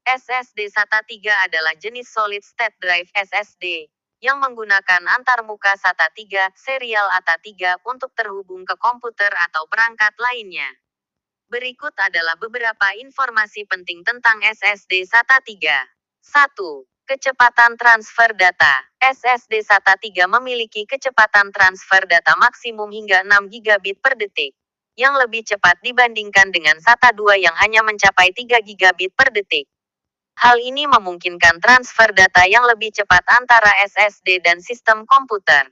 SSD SATA 3 adalah jenis Solid State Drive SSD, yang menggunakan antarmuka SATA 3, serial ATA 3 untuk terhubung ke komputer atau perangkat lainnya. Berikut adalah beberapa informasi penting tentang SSD SATA 3. 1. Kecepatan transfer data. SSD SATA 3 memiliki kecepatan transfer data maksimum hingga 6 gigabit per detik, yang lebih cepat dibandingkan dengan SATA 2 yang hanya mencapai 3 gigabit per detik. Hal ini memungkinkan transfer data yang lebih cepat antara SSD dan sistem komputer.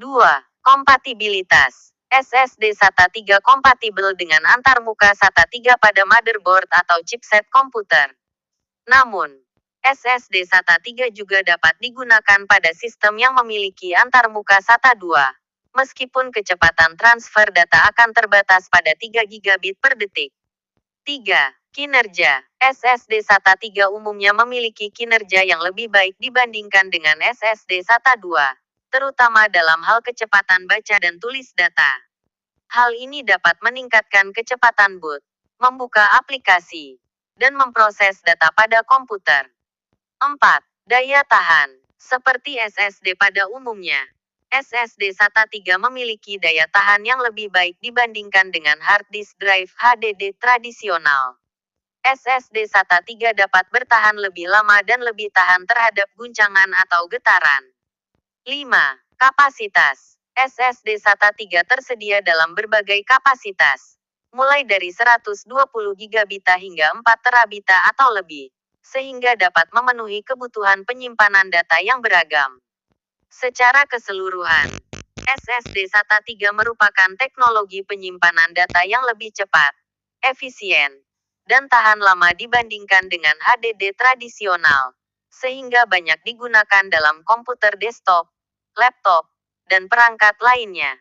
2. Kompatibilitas. SSD SATA 3 kompatibel dengan antarmuka SATA 3 pada motherboard atau chipset komputer. Namun, SSD SATA 3 juga dapat digunakan pada sistem yang memiliki antarmuka SATA 2, meskipun kecepatan transfer data akan terbatas pada 3 gigabit per detik. 3. Kinerja. SSD SATA 3 umumnya memiliki kinerja yang lebih baik dibandingkan dengan SSD SATA 2, terutama dalam hal kecepatan baca dan tulis data. Hal ini dapat meningkatkan kecepatan boot, membuka aplikasi, dan memproses data pada komputer. 4. Daya tahan. Seperti SSD pada umumnya, SSD SATA 3 memiliki daya tahan yang lebih baik dibandingkan dengan hard disk drive HDD tradisional. SSD SATA 3 dapat bertahan lebih lama dan lebih tahan terhadap guncangan atau getaran. 5. Kapasitas. SSD SATA 3 tersedia dalam berbagai kapasitas, mulai dari 120 GB hingga 4 TB atau lebih, sehingga dapat memenuhi kebutuhan penyimpanan data yang beragam. Secara keseluruhan, SSD SATA 3 merupakan teknologi penyimpanan data yang lebih cepat, efisien, dan tahan lama dibandingkan dengan HDD tradisional, sehingga banyak digunakan dalam komputer desktop, laptop, dan perangkat lainnya.